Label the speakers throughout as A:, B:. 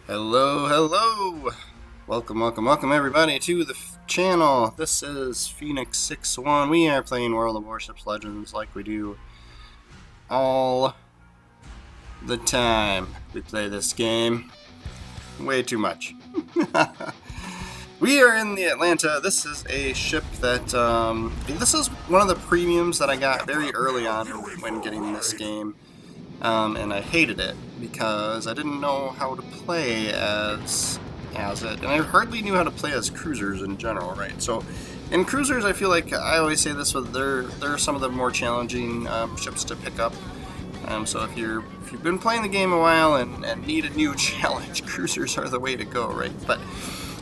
A: Hello, hello! Welcome everybody to the channel. This is Phoenix61. We are playing World of Warships Legends like we do all the time. We play this game way too much. We are in the Atlanta. This is a ship that, this is one of the premiums that I got very early on when getting this game. And I hated it because I didn't know how to play as it, and I hardly knew how to play as cruisers in general, right? So, in cruisers, I feel like I always say this: they're some of the more challenging ships to pick up. So if you've been playing the game a while and need a new challenge, cruisers are the way to go, right? But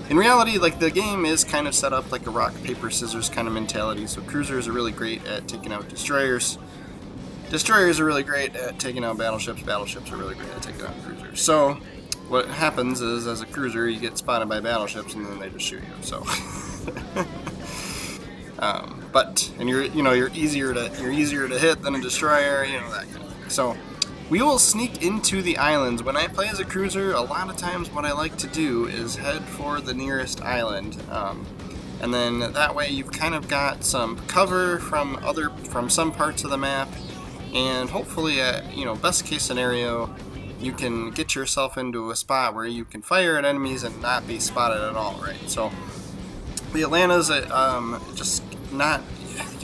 A: in reality, like, the game is kind of set up like a rock paper scissors kind of mentality. So cruisers are really great at taking out destroyers. Destroyers are really great at taking out battleships. Battleships are really great at taking out cruisers. So, what happens is, as a cruiser, you get spotted by battleships, and then they just shoot you. So, and you're easier to hit than a destroyer. You know, that kind of thing. So, we will sneak into the islands. When I play as a cruiser, a lot of times what I like to do is head for the nearest island. And then that way you've kind of got some cover from some parts of the map. And hopefully, best case scenario, you can get yourself into a spot where you can fire at enemies and not be spotted at all, right? So, the Atlanta's the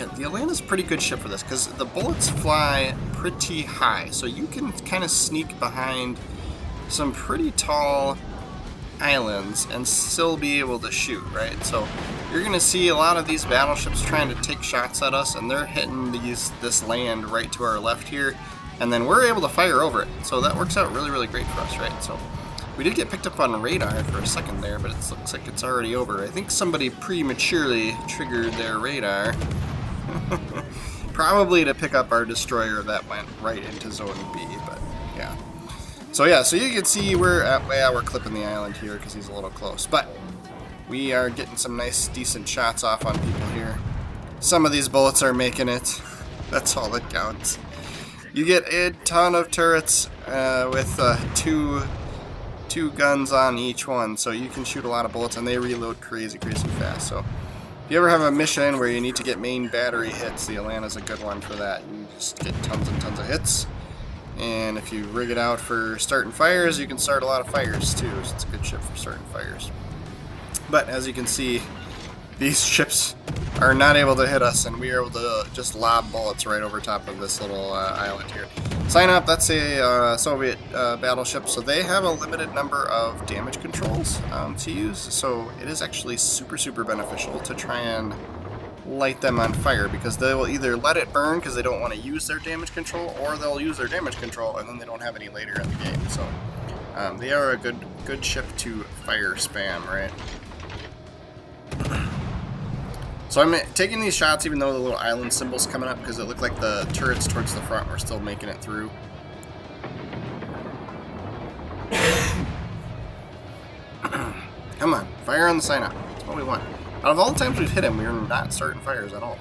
A: Atlanta's a pretty good ship for this because the bullets fly pretty high, so you can kind of sneak behind some pretty tall islands and still be able to shoot, right? So you're gonna see a lot of these battleships trying to take shots at us, and they're hitting this land right to our left here, and then we're able to fire over it. So that works out really, really great for us, right? So we did get picked up on radar for a second there, but it looks like it's already over. I think somebody prematurely triggered their radar. Probably to pick up our destroyer that went right into Zone B, but yeah. So you can see we're clipping the island here because he's a little close, but we are getting some nice, decent shots off on people here. Some of these bullets are making it. That's all that counts. You get a ton of turrets with two guns on each one, so you can shoot a lot of bullets, and they reload crazy fast. So if you ever have a mission where you need to get main battery hits, the Atlanta's a good one for that. You just get tons and tons of hits. And if you rig it out for starting fires, you can start a lot of fires too. So it's a good ship for starting fires. But as you can see, these ships are not able to hit us, and we are able to just lob bullets right over top of this little island here. Sign Up, that's a Soviet battleship, so they have a limited number of damage controls to use. So it is actually super beneficial to try and light them on fire, because they will either let it burn because they don't want to use their damage control, or they'll use their damage control and then they don't have any later in the game. So they are a good ship to fire spam, right? So I'm taking these shots even though the little island symbol's coming up, because it looked like the turrets towards the front were still making it through. Come on, fire on the Sign Up. That's what we want. Out of all the times we've hit him, we're not starting fires at all.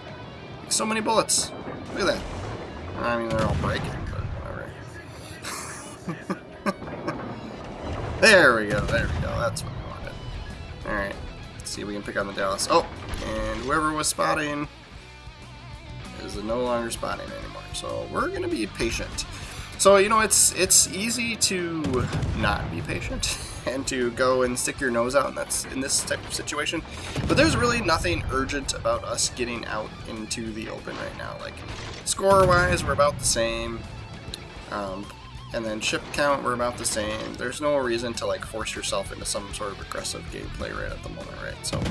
A: Like, so many bullets. Look at that. I mean, they're all breaking, but whatever. There we go. That's what we wanted. Alright. Let's see if we can pick on the Dallas. Oh! And whoever was spotting is no longer spotting anymore. So we're going to be patient. So, it's easy to not be patient and to go and stick your nose out, and that's in this type of situation. But there's really nothing urgent about us getting out into the open right now. Like, score-wise, we're about the same. And then ship count, we're about the same. There's no reason to, like, force yourself into some sort of aggressive gameplay right at the moment, right? So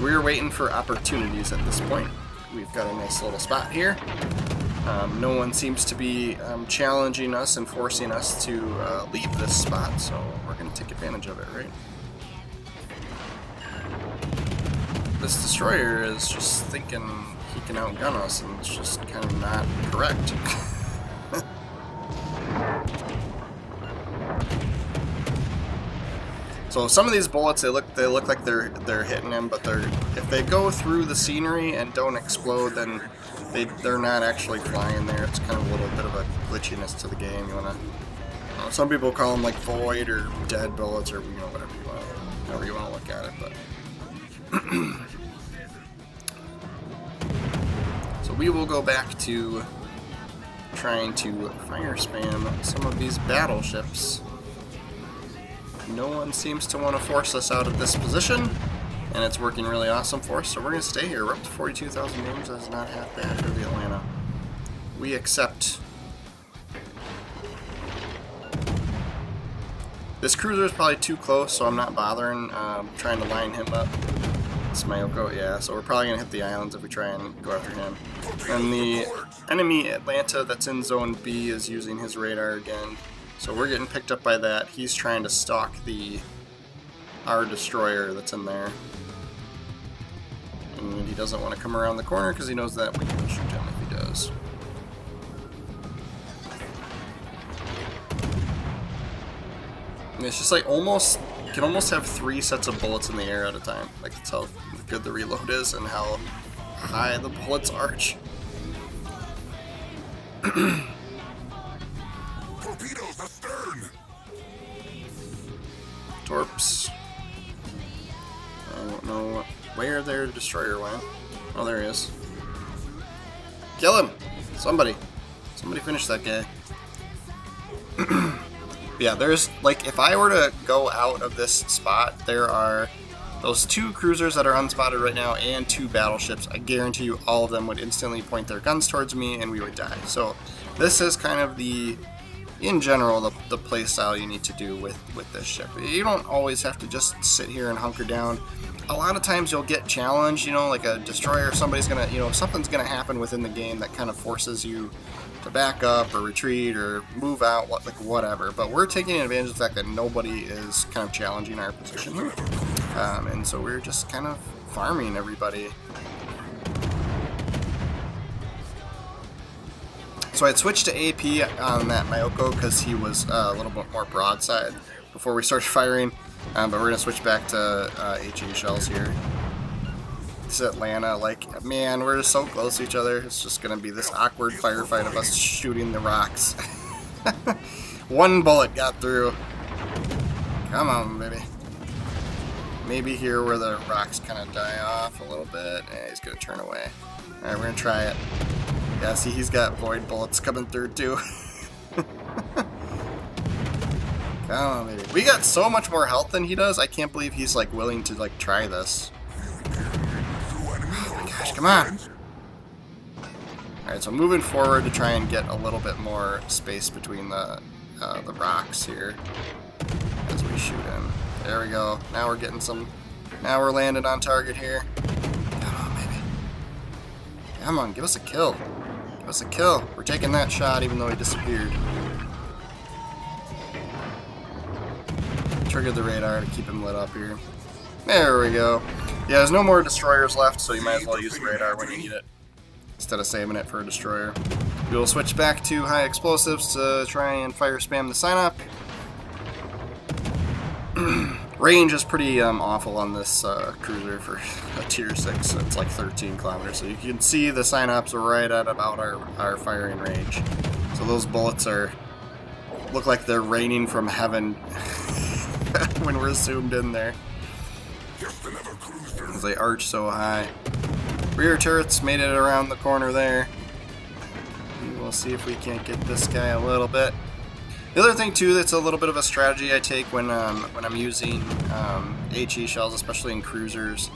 A: we're waiting for opportunities at this point. We've got a nice little spot here. No one seems to be challenging us and forcing us to leave this spot, so we're going to take advantage of it, right? This destroyer is just thinking he can outgun us, and it's just kind of not correct. So some of these bullets, they look like they're hitting him, but if they go through the scenery and don't explode, then they're not actually flying there. It's kind of a little bit of a glitchiness to the game. You wanna know, some people call them like void or dead bullets or, you know, whatever you want, however you want to look at it, but. So we will go back to trying to fire spam some of these battleships. No one seems to want to force us out of this position, and it's working really awesome for us, so we're going to stay here. We're up to 42,000 names. That's not half bad for the Atlanta. We accept. This cruiser is probably too close, so I'm not bothering trying to line him up. It's Mayoko, yeah, so we're probably going to hit the islands if we try and go after him. And the enemy Atlanta that's in Zone B is using his radar again. So we're getting picked up by that. He's trying to stalk our destroyer that's in there. And he doesn't want to come around the corner because he knows that we can shoot him if he does. And it's just like almost, you can almost have 3 sets of bullets in the air at a time. Like that's how good the reload is and how high the bullets arch.
B: Torpedoes astern.
A: Torps. I don't know where their destroyer went. Oh, there he is. Kill him! Somebody. Somebody finish that guy. Yeah, there's, like, if I were to go out of this spot, there are those 2 cruisers that are unspotted right now and 2 battleships. I guarantee you all of them would instantly point their guns towards me and we would die. So this is kind of the, in general, the play style you need to do with this ship. You don't always have to just sit here and hunker down. A lot of times you'll get challenged, you know, like a destroyer, somebody's gonna, you know, something's gonna happen within the game that kind of forces you to back up or retreat or move out, like whatever. But we're taking advantage of the fact that nobody is kind of challenging our position. And so we're just kind of farming everybody. So I'd switched to AP on that Mayoko because he was a little bit more broadside before we started firing. But we're going to switch back to HE shells here. This is Atlanta. Like, man, we're just so close to each other. It's just going to be this awkward firefight of us shooting the rocks. 1 bullet got through. Come on, baby. Maybe here where the rocks kind of die off a little bit. Yeah, he's going to turn away. Alright, we're going to try it. Yeah, see, he's got void bullets coming through, too. Come on, baby. We got so much more health than he does. I can't believe he's, like, willing to, like, try this. Oh, my gosh, come on. Alright, so moving forward to try and get a little bit more space between the rocks here as we shoot him. There we go. Now we're getting some... Now we're landing on target here. Come on, baby. Come on, give us a kill. Give us a kill. We're taking that shot even though he disappeared. Triggered the radar to keep him lit up here. There we go. Yeah, there's no more destroyers left, so you might as well use the radar when you need it, instead of saving it for a destroyer. We will switch back to high explosives to try and fire spam the sign-up. Range is pretty awful on this cruiser for a tier 6. It's like 13 kilometers, so you can see the sign-ups are right at about our firing range. So those bullets look like they're raining from heaven when we're zoomed in there. Because they arch so high. Rear turrets made it around the corner there. We'll see if we can't get this guy a little bit. The other thing too that's a little bit of a strategy I take when I'm using HE shells, especially in cruisers.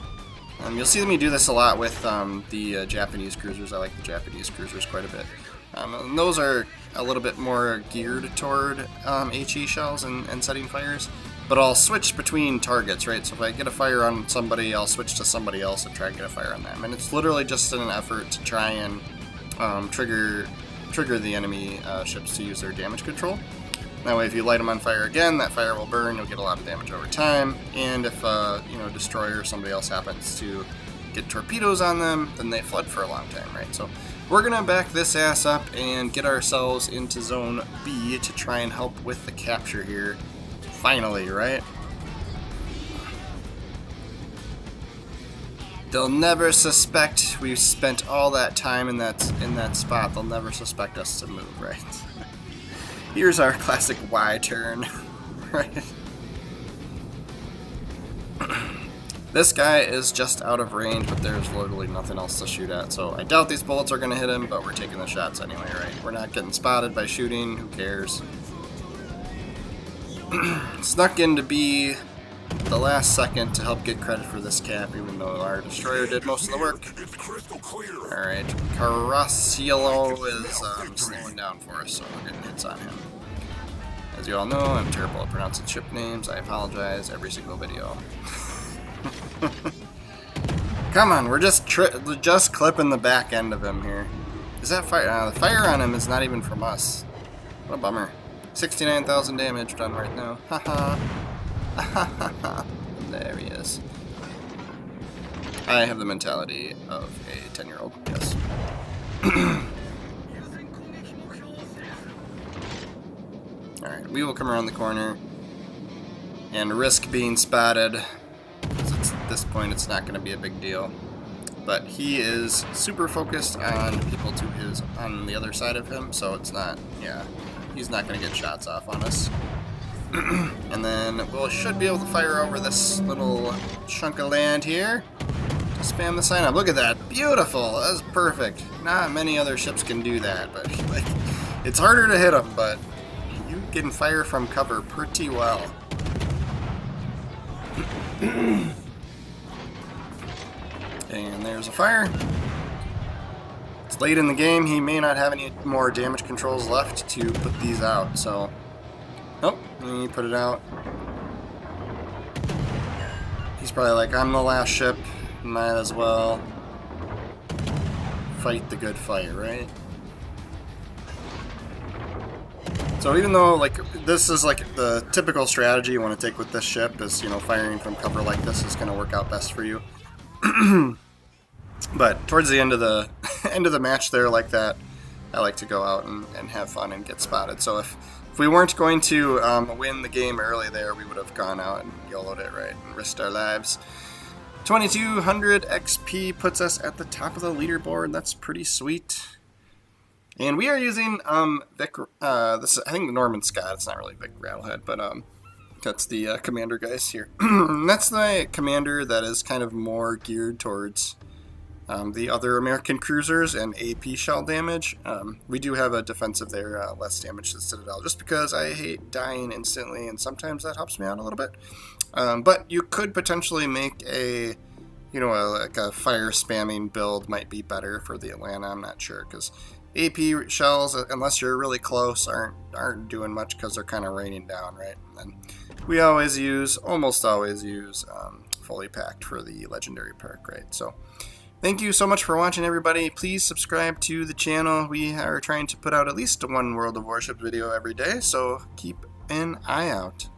A: You'll see me do this a lot with the Japanese cruisers. I like the Japanese cruisers quite a bit. And those are a little bit more geared toward HE shells and setting fires. But I'll switch between targets, right? So if I get a fire on somebody, I'll switch to somebody else and try to get a fire on them. And it's literally just an effort to try and trigger the enemy ships to use their damage control. That way, if you light them on fire again, that fire will burn. You'll get a lot of damage over time. And if destroyer or somebody else happens to get torpedoes on them, then they flood for a long time, right? So we're gonna back this ass up and get ourselves into Zone B to try and help with the capture here. Finally, right? They'll never suspect we've spent all that time in that spot. They'll never suspect us to move, right? Here's our classic Y turn, right? This guy is just out of range, but there's literally nothing else to shoot at, so I doubt these bullets are going to hit him, but we're taking the shots anyway, right? We're not getting spotted by shooting, who cares? Snuck in to be the last second to help get credit for this cap, even though our destroyer did most of the work. Alright, Caracciolo is slowing down for us, so we're getting hits on him. As you all know, I'm terrible at pronouncing ship names. I apologize every single video. Come on, we're just clipping the back end of him here. Is that fire? The fire on him is not even from us. What a bummer. 69,000 damage done right now. Haha. There he is. I have the mentality of a 10-year-old, yes. Alright, we will come around the corner and risk being spotted. At this point, it's not going to be a big deal. But he is super focused on people on the other side of him, so it's not, yeah, he's not going to get shots off on us. And then we should be able to fire over this little chunk of land here to spam the sign up. Look at that, beautiful, that's perfect. Not many other ships can do that, but like, it's harder to hit them, but you can fire from cover pretty well. And there's a fire. It's late in the game. He may not have any more damage controls left to put these out. So, oh, he put it out. He's probably like, I'm the last ship. Might as well fight the good fight, right? So even though, like, this is like the typical strategy you want to take with this ship is, you know, firing from cover like this is going to work out best for you. But towards the end of the match there like that, I like to go out and have fun and get spotted. So if we weren't going to win the game early there, we would have gone out and YOLO'd it, right, and risked our lives. 2200 XP puts us at the top of the leaderboard. That's pretty sweet. And we are using Vic. This is, I think, Norman Scott. It's not really Vic Rattlehead, but that's the commander guys here. That's the commander that is kind of more geared towards the other American cruisers and AP shell damage. We do have a defensive there, less damage to the Citadel, just because I hate dying instantly, and sometimes that helps me out a little bit. But you could potentially make a, you know, like a fire spamming build might be better for the Atlanta. I'm not sure, because AP shells, unless you're really close, aren't doing much because they're kind of raining down, right? And we almost always use fully packed for the legendary perk, right? So thank you so much for watching, everybody. Please subscribe to the channel. We are trying to put out at least one World of Warships video every day, so keep an eye out.